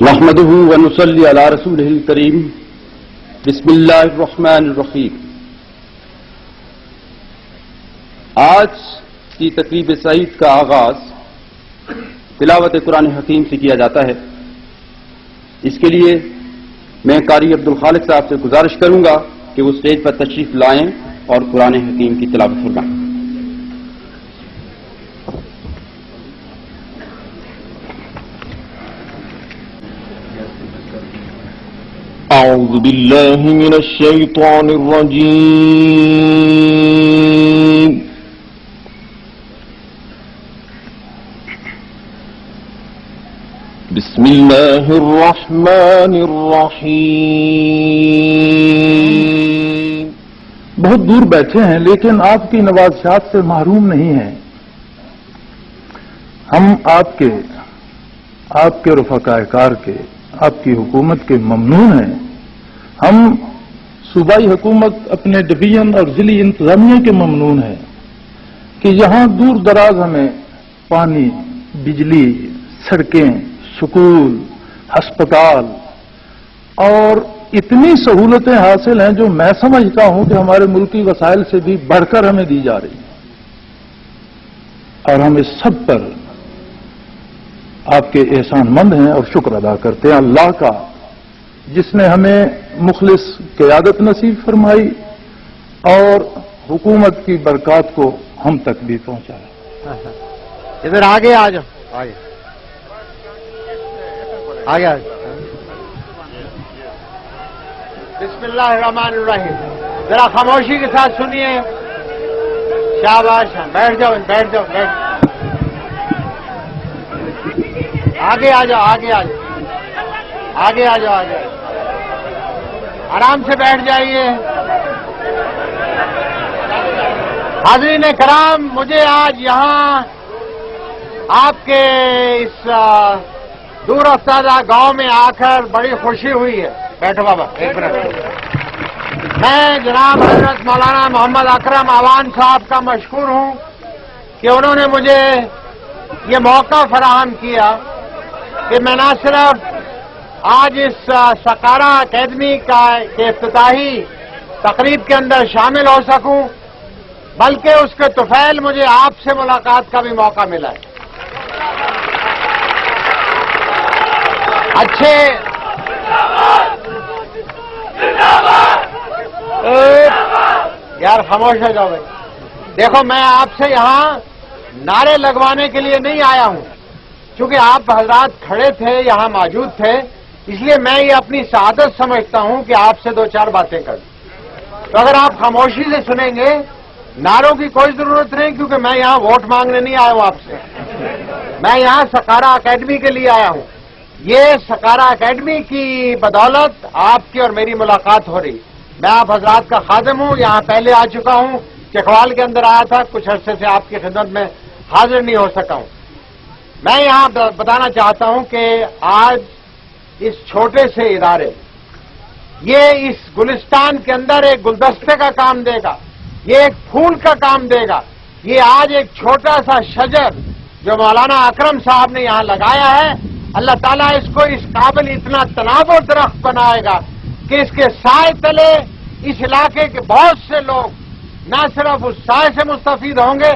نحمده ونصلي على رسوله الكريم بسم اللہ الرحمن الرحیم. آج کی تقریب سعید کا آغاز تلاوت قرآن حکیم سے کیا جاتا ہے. اس کے لیے میں قاری عبدالخالق صاحب سے گزارش کروں گا کہ وہ اسٹیج پر تشریف لائیں اور قرآن حکیم کی تلاوت فرمائیں. أعوذ بالله من الشيطان الرجيم. بسم الله الرحمن الرحيم. بہت دور بیٹھے ہیں لیکن آپ کی نوازشات سے محروم نہیں ہیں. ہم آپ کے رفقائے کار کے، آپ کی حکومت کے ممنون ہیں. ہم صوبائی حکومت اپنے ڈویژن اور ضلعی انتظامیہ کے ممنون ہیں کہ یہاں دور دراز ہمیں پانی، بجلی، سڑکیں، سکول، ہسپتال اور اتنی سہولتیں حاصل ہیں جو میں سمجھتا ہوں کہ ہمارے ملکی وسائل سے بھی بڑھ کر ہمیں دی جا رہی ہیں. اور ہم اس سب پر آپ کے احسان مند ہیں اور شکر ادا کرتے ہیں اللہ کا، جس نے ہمیں مخلص قیادت نصیب فرمائی اور حکومت کی برکات کو ہم تک بھی پہنچایا. ادھر آگے آ جاؤ، آگے آگے. بسم اللہ الرحمن الرحیم. ذرا خاموشی کے ساتھ سنیے. شاباش، بیٹھ جاؤ بیٹھ جاؤ بیٹھ. آگے آ جاؤ آگے آ جاؤ آگے آ جاؤ آگے. آرام سے بیٹھ جائیے. حاضرین کرام، مجھے آج یہاں آپ کے اس دور افتادہ گاؤں میں آ کر بڑی خوشی ہوئی ہے. بیٹھو بابا ایک منٹ. میں جناب حضرت مولانا محمد اکرم اوان صاحب کا مشکور ہوں کہ انہوں نے مجھے یہ موقع فراہم کیا کہ میں نہ صرف آج اس سکارا اکیڈمی کے افتتاحی تقریب کے اندر شامل ہو سکوں، بلکہ اس کے طفیل مجھے آپ سے ملاقات کا بھی موقع ملا ہے. اچھے یار خاموش ہو جاؤ بھائی. دیکھو، میں آپ سے یہاں نعرے لگوانے کے لیے نہیں آیا ہوں، چونکہ آپ حضرات کھڑے تھے، یہاں موجود تھے، اس لیے میں یہ اپنی سعادت سمجھتا ہوں کہ آپ سے دو چار باتیں کروں. تو اگر آپ خاموشی سے سنیں گے، نعروں کی کوئی ضرورت نہیں، کیونکہ میں یہاں ووٹ مانگنے نہیں آیا ہوں آپ سے. میں یہاں سکارا اکیڈمی کے لیے آیا ہوں. یہ سکارا اکیڈمی کی بدولت آپ کی اور میری ملاقات ہو رہی. میں آپ حضرات کا خادم ہوں، یہاں پہلے آ چکا ہوں، چکوال کے اندر آیا تھا، کچھ عرصے سے آپ کی خدمت میں حاضر نہیں ہو سکا ہوں. میں یہاں بتانا چاہتا ہوں کہ آج اس چھوٹے سے ادارے، یہ اس گلستان کے اندر ایک گلدستے کا کام دے گا، یہ ایک پھول کا کام دے گا. یہ آج ایک چھوٹا سا شجر جو مولانا اکرم صاحب نے یہاں لگایا ہے، اللہ تعالیٰ اس کو اس قابل اتنا تناور درخت بنائے گا کہ اس کے سائے تلے اس علاقے کے بہت سے لوگ نہ صرف اس سائے سے مستفید ہوں گے،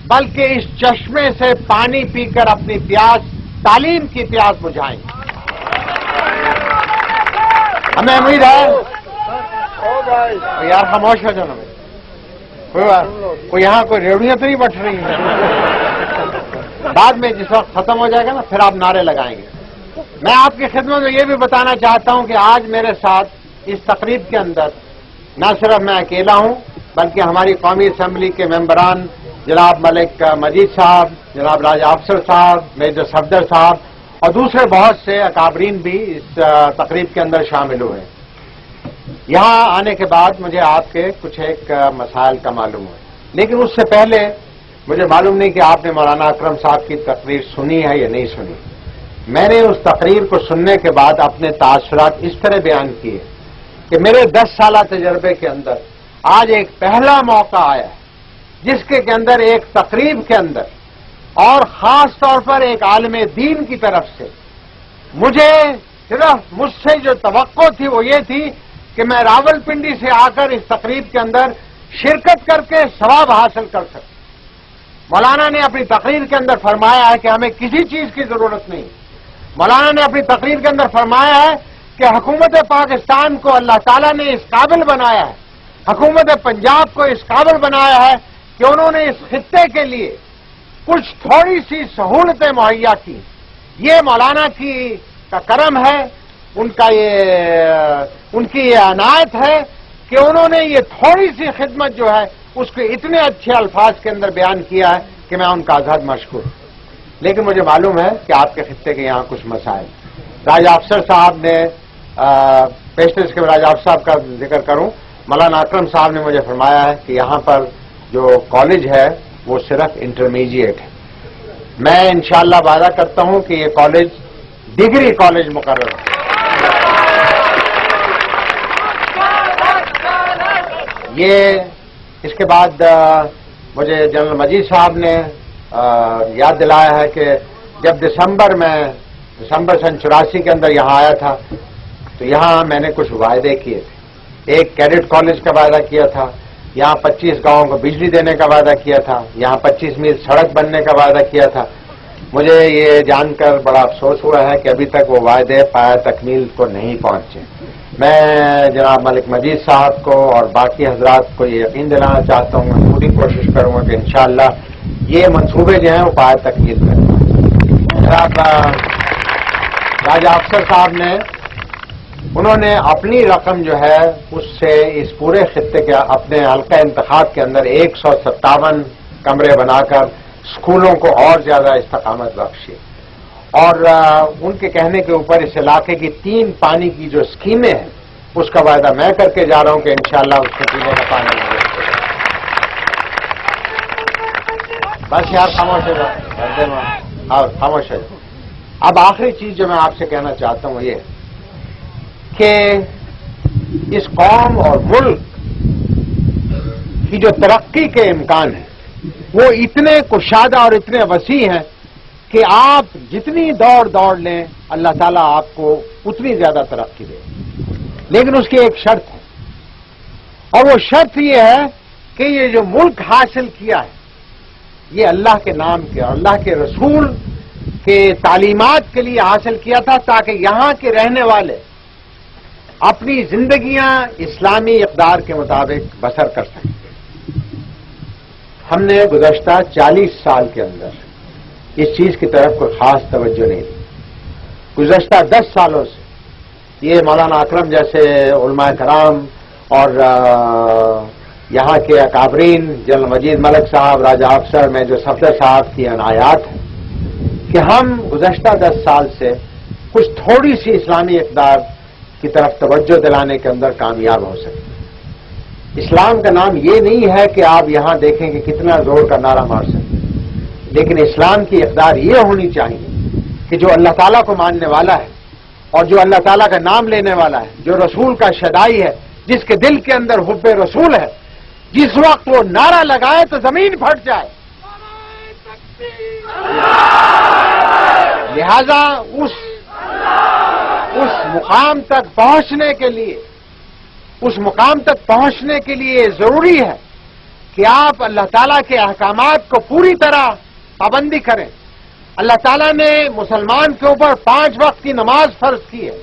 بلکہ اس چشمے سے پانی پی کر اپنی پیاس، تعلیم کی پیاس بجھائیں گے. ہمیں امید ہے. یار خاموش ہو جانا بھائی. کوئی یہاں کوئی ریوڑیاں تو نہیں بٹ رہی ہیں. بعد میں جس وقت ختم ہو جائے گا نا، پھر آپ نعرے لگائیں گے. میں آپ کی خدمت میں یہ بھی بتانا چاہتا ہوں کہ آج میرے ساتھ اس تقریب کے اندر نہ صرف میں اکیلا ہوں، بلکہ ہماری قومی اسمبلی کے ممبران جناب ملک مجید صاحب، جناب راجہ افسر صاحب، میجر صفدر صاحب اور دوسرے بہت سے اکابرین بھی اس تقریب کے اندر شامل ہوئے. یہاں آنے کے بعد مجھے آپ کے کچھ ایک مسائل کا معلوم ہوا، لیکن اس سے پہلے مجھے معلوم نہیں کہ آپ نے مولانا اکرم صاحب کی تقریر سنی ہے یا نہیں سنی. میں نے اس تقریر کو سننے کے بعد اپنے تاثرات اس طرح بیان کیے کہ میرے 10 سالہ تجربے کے اندر آج ایک پہلا موقع آیا ہے جس کے اندر ایک تقریب کے اندر اور خاص طور پر ایک عالم دین کی طرف سے مجھے صرف مجھ سے جو توقع تھی وہ یہ تھی کہ میں راولپنڈی سے آ کر اس تقریب کے اندر شرکت کر کے ثواب حاصل کر سکوں. مولانا نے اپنی تقریر کے اندر فرمایا ہے کہ ہمیں کسی چیز کی ضرورت نہیں. مولانا نے اپنی تقریر کے اندر فرمایا ہے کہ حکومت پاکستان کو اللہ تعالیٰ نے اس قابل بنایا ہے، حکومت پنجاب کو اس قابل بنایا ہے کہ انہوں نے اس خطے کے لیے کچھ تھوڑی سی سہولتیں مہیا کی. یہ مولانا کا کرم ہے، ان کی یہ عنایت ہے کہ انہوں نے یہ تھوڑی سی خدمت جو ہے اس کو اتنے اچھے الفاظ کے اندر بیان کیا ہے کہ میں ان کا آزاد مشکور ہوں. لیکن مجھے معلوم ہے کہ آپ کے خطے کے یہاں کچھ مسائل. راجہ افسر صاحب نے پیشتر کے راجہ افسر صاحب کا ذکر کروں. مولانا اکرم صاحب نے مجھے فرمایا ہے کہ یہاں پر جو کالج ہے وہ صرف انٹرمیڈیٹ ہے. میں انشاءاللہ وعدہ کرتا ہوں کہ یہ کالج ڈگری کالج مقرر ہے. یہ اس کے بعد مجھے جنرل مجید صاحب نے یاد دلایا ہے کہ جب دسمبر سن 84 کے اندر یہاں آیا تھا تو یہاں میں نے کچھ وعدے کیے تھے. ایک کیڈٹ کالج کا وعدہ کیا تھا، یہاں 25 گاؤں کو بجلی دینے کا وعدہ کیا تھا، یہاں 25 میل سڑک بننے کا وعدہ کیا تھا. مجھے یہ جان کر بڑا افسوس ہوا ہے کہ ابھی تک وہ وعدے پایہ تکمیل کو نہیں پہنچے. میں جناب ملک مجید صاحب کو اور باقی حضرات کو یہ یقین دلانا چاہتا ہوں، میں پوری کوشش کروں گا کہ انشاءاللہ یہ منصوبے جو ہیں وہ پایہ تکمیل کریں. جناب راجہ افسر صاحب نے انہوں نے اپنی رقم جو ہے اس سے اس پورے خطے کے اپنے حلقہ انتخاب کے اندر 157 کمرے بنا کر اسکولوں کو اور زیادہ استقامت بخشی. اور ان کے کہنے کے اوپر اس علاقے کی 3 پانی کی جو اسکیمیں ہیں اس کا وعدہ میں کر کے جا رہا ہوں کہ انشاءاللہ اس کو پینے کا پانی ملے. بس یار خاموش ہے اور خاموش ہے. اب آخری چیز جو میں آپ سے کہنا چاہتا ہوں یہ کہ اس قوم اور ملک کی جو ترقی کے امکان ہیں وہ اتنے کشادہ اور اتنے وسیع ہیں کہ آپ جتنی دوڑ لیں اللہ تعالیٰ آپ کو اتنی زیادہ ترقی دے. لیکن اس کی ایک شرط ہے، اور وہ شرط یہ ہے کہ یہ جو ملک حاصل کیا ہے یہ اللہ کے نام کے اور اللہ کے رسول کے تعلیمات کے لیے حاصل کیا تھا تاکہ یہاں کے رہنے والے اپنی زندگیاں اسلامی اقدار کے مطابق بسر کر سکیں. ہم نے گزشتہ 40 سال کے اندر اس چیز کی طرف کوئی خاص توجہ نہیں دی. گزشتہ 10 سالوں سے یہ مولانا اکرم جیسے علماء کرام اور یہاں کے اکابرین جنرل مجید ملک صاحب، راجہ افسر میں جو صفدر صاحب کی عنایات ہیں کہ ہم گزشتہ 10 سال سے کچھ تھوڑی سی اسلامی اقدار کی طرف توجہ دلانے کے اندر کامیاب ہو سکے. اسلام کا نام یہ نہیں ہے کہ آپ یہاں دیکھیں کہ کتنا زور کا نعرہ مار سکیں، لیکن اسلام کی اقدار یہ ہونی چاہیے کہ جو اللہ تعالیٰ کو ماننے والا ہے اور جو اللہ تعالیٰ کا نام لینے والا ہے، جو رسول کا شدائی ہے، جس کے دل کے اندر حب رسول ہے، جس وقت وہ نعرہ لگائے تو زمین پھٹ جائے. لہذا اس مقام تک پہنچنے کے لیے ضروری ہے کہ آپ اللہ تعالیٰ کے احکامات کو پوری طرح پابندی کریں. اللہ تعالیٰ نے مسلمان کے اوپر 5 وقت کی نماز فرض کی ہے،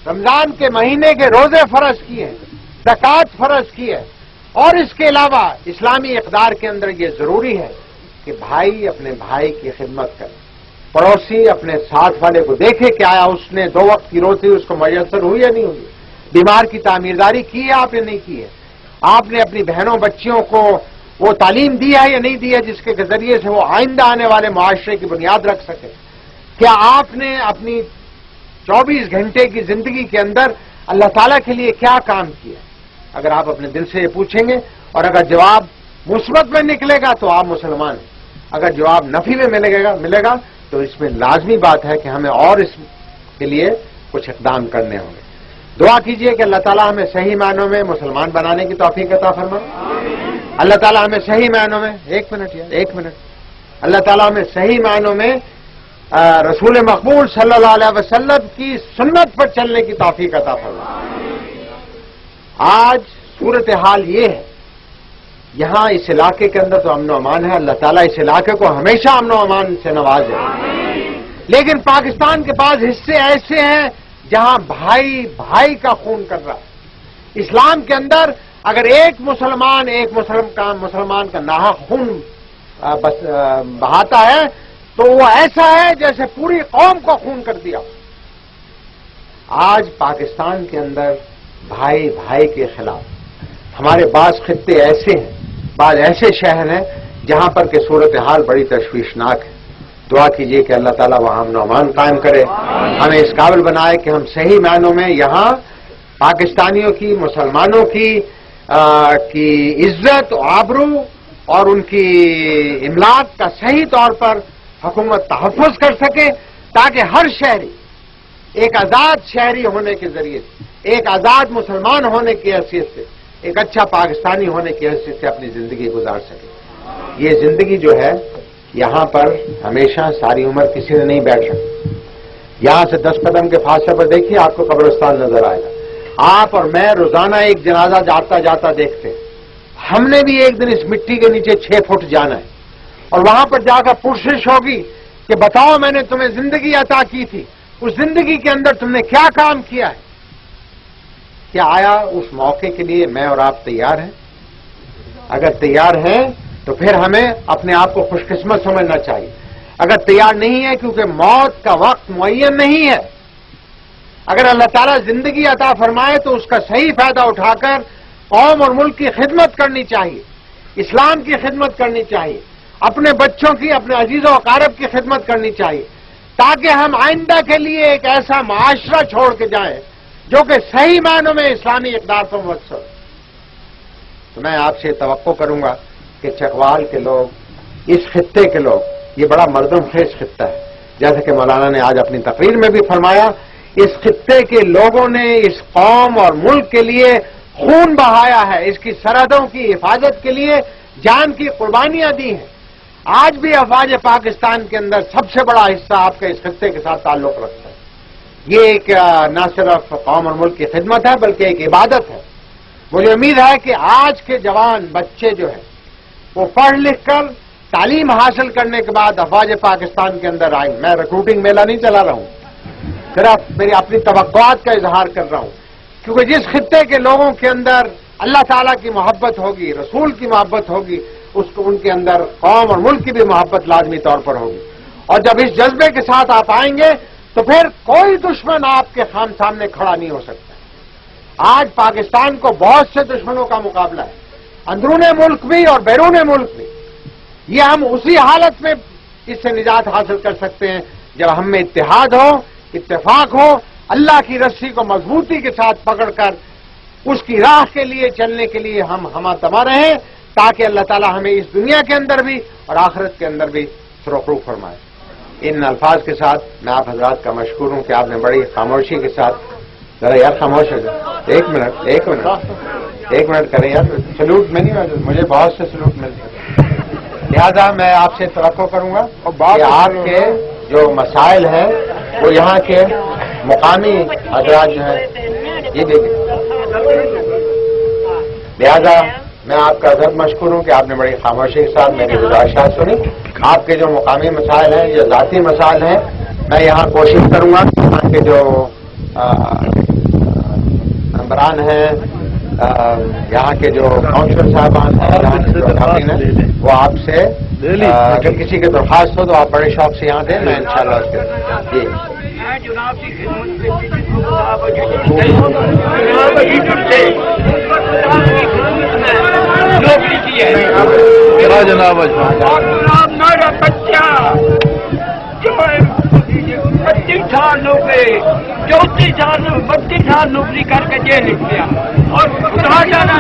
رمضان کے مہینے کے روزے فرض کیے ہیں، زکوٰۃ فرض کی ہے، اور اس کے علاوہ اسلامی اقدار کے اندر یہ ضروری ہے کہ بھائی اپنے بھائی کی خدمت کرے، پڑوسی اپنے ساتھ والے کو دیکھے کہ آیا اس نے 2 وقت کی روزی اس کو میسر ہوئی یا نہیں ہوئی، بیمار کی تعمیرداری کی ہے آپ نے نہیں کی ہے، آپ نے اپنی بہنوں بچیوں کو وہ تعلیم دی ہے یا نہیں دی ہے جس کے ذریعے سے وہ آئندہ آنے والے معاشرے کی بنیاد رکھ سکے. کیا آپ نے اپنی 24 گھنٹے کی زندگی کے اندر اللہ تعالیٰ کے لیے کیا کام کیا؟ اگر آپ اپنے دل سے یہ پوچھیں گے اور اگر جواب مثبت میں نکلے گا تو آپ مسلمان ہیں، اگر جواب نفی میں ملے گا تو اس میں لازمی بات ہے کہ ہمیں اور اس کے لیے کچھ اقدام کرنے ہوں گے. دعا کیجئے کہ اللہ تعالیٰ ہمیں صحیح معنوں میں مسلمان بنانے کی توفیق عطا فرمائے. اللہ تعالیٰ ہمیں صحیح معنوں میں ایک منٹ اللہ تعالیٰ ہمیں صحیح معنوں میں رسول مقبول صلی اللہ علیہ وسلم کی سنت پر چلنے کی توفیق عطا فرمائے۔ آج صورتحال یہ ہے، یہاں اس علاقے کے اندر تو امن و امان ہے، اللہ تعالیٰ اس علاقے کو ہمیشہ امن و امان سے نوازے، لیکن پاکستان کے پاس حصے ایسے ہیں جہاں بھائی بھائی کا خون کر رہا ہے۔ اسلام کے اندر اگر ایک مسلمان کا ناحق خون بہاتا ہے تو وہ ایسا ہے جیسے پوری قوم کو خون کر دیا۔ آج پاکستان کے اندر بھائی بھائی کے خلاف ہمارے بعض خطے ایسے ہیں، بعض ایسے شہر ہیں جہاں پر کہ صورتحال بڑی تشویشناک ہے۔ دعا کیجیے کہ اللہ تعالیٰ وہاں امن و امان قائم کرے، ہمیں اس قابل بنائے کہ ہم صحیح معنوں میں یہاں پاکستانیوں کی، مسلمانوں کی عزت و آبرو اور ان کی املاک کا صحیح طور پر حکومت تحفظ کر سکے، تاکہ ہر شہری ایک آزاد شہری ہونے کے ذریعے سے، ایک آزاد مسلمان ہونے کی حیثیت سے، ایک اچھا پاکستانی ہونے کی حیثیت سے اپنی زندگی گزار سکے۔ یہ زندگی جو ہے یہاں پر ہمیشہ ساری عمر کسی نے نہیں بیٹھ سکتی۔ یہاں سے 10 قدم کے فاصلے پر دیکھیے، آپ کو قبرستان نظر آئے گا۔ آپ اور میں روزانہ ایک جنازہ جاتا جاتا دیکھتے ہیں۔ ہم نے بھی ایک دن اس مٹی کے نیچے 6 فٹ جانا ہے، اور وہاں پر جا کر پرسش ہوگی کہ بتاؤ میں نے تمہیں زندگی عطا کی تھی، اس زندگی کے اندر تم نے کیا کام کیا ہے؟ کیا آیا اس موقع کے لیے میں اور آپ تیار ہیں؟ اگر تیار ہیں تو پھر ہمیں اپنے آپ کو خوش قسمت سمجھنا چاہیے۔ اگر تیار نہیں ہے، کیونکہ موت کا وقت معین نہیں ہے، اگر اللہ تعالیٰ زندگی عطا فرمائے تو اس کا صحیح فائدہ اٹھا کر قوم اور ملک کی خدمت کرنی چاہیے، اسلام کی خدمت کرنی چاہیے، اپنے بچوں کی، اپنے عزیز و اقارب کی خدمت کرنی چاہیے، تاکہ ہم آئندہ کے لیے ایک ایسا معاشرہ چھوڑ کے جائیں جو کہ صحیح معنوں میں اسلامی اقدار پر مبتنی ہو۔ تو میں آپ سے توقع کروں گا کہ چکوال کے لوگ، اس خطے کے لوگ، یہ بڑا مردم خیز خطہ ہے، جیسے کہ مولانا نے آج اپنی تقریر میں بھی فرمایا، اس خطے کے لوگوں نے اس قوم اور ملک کے لیے خون بہایا ہے، اس کی سرحدوں کی حفاظت کے لیے جان کی قربانیاں دی ہیں۔ آج بھی افواج پاکستان کے اندر سب سے بڑا حصہ آپ کا اس خطے کے ساتھ تعلق رکھتا ہے۔ یہ ایک نہ صرف قوم اور ملک کی خدمت ہے بلکہ ایک عبادت ہے۔ مجھے امید ہے کہ آج کے جوان بچے جو ہیں وہ پڑھ لکھ کر تعلیم حاصل کرنے کے بعد افواج پاکستان کے اندر آئیں۔ میں ریکروٹنگ میلہ نہیں چلا رہا ہوں، صرف میری اپنی توقعات کا اظہار کر رہا ہوں، کیونکہ جس خطے کے لوگوں کے اندر اللہ تعالیٰ کی محبت ہوگی، رسول کی محبت ہوگی، اس کو ان کے اندر قوم اور ملک کی بھی محبت لازمی طور پر ہوگی۔ اور جب اس جذبے کے ساتھ آپ آئیں گے تو پھر کوئی دشمن آپ کے سامنے کھڑا نہیں ہو سکتا۔ آج پاکستان کو بہت سے دشمنوں کا مقابلہ ہے، اندرون ملک بھی اور بیرون ملک بھی۔ یہ ہم اسی حالت میں اس سے نجات حاصل کر سکتے ہیں جب ہم میں اتحاد ہو، اتفاق ہو، اللہ کی رسی کو مضبوطی کے ساتھ پکڑ کر اس کی راہ کے لیے چلنے کے لیے ہم ہمہ رہیں، تاکہ اللہ تعالیٰ ہمیں اس دنیا کے اندر بھی اور آخرت کے اندر بھی سرخرو فرمائے۔ ان الفاظ کے ساتھ میں آپ حضرات کا مشکور ہوں کہ آپ نے بڑی خاموشی کے ساتھ، ذرا یار خاموش ہو جائے، ایک منٹ کریں یار، سلوٹ میں نہیں، مجھے بہت سے سلوٹ ملتے ہیں، لہذا میں آپ سے توقع کروں گا کہ آپ کے جو مسائل ہیں وہ یہاں کے مقامی حضرات جو ہیں یہ دیکھیں، لہذا میں آپ کا عزت مشکور ہوں کہ آپ نے بڑی خاموشی کے ساتھ میری گزارشات سنی۔ آپ کے جو مقامی مسائل ہیں، جو ذاتی مسائل ہیں، میں یہاں کوشش کروں گا کہ یہاں کے جو ممبران ہیں، یہاں کے جو کاؤنسلر صاحبان ہیں، یہاں کے جو حاکم ہیں، وہ آپ سے اگر کسی کی درخواست ہو تو آپ بڑے شوق سے یہاں دیں، میں انشاءاللہ اس کے جی جناب میرا بچہ جو 25 سال نوکری، 34 سال 32 سال نوکری کر کے جیل گیا اور خدا جانا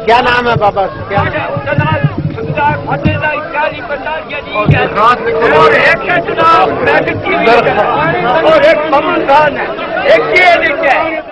کیا نام ہے بابا؟ کیا اور ایک چناب اور ایک خاندان ہے، ایک جیل ہے۔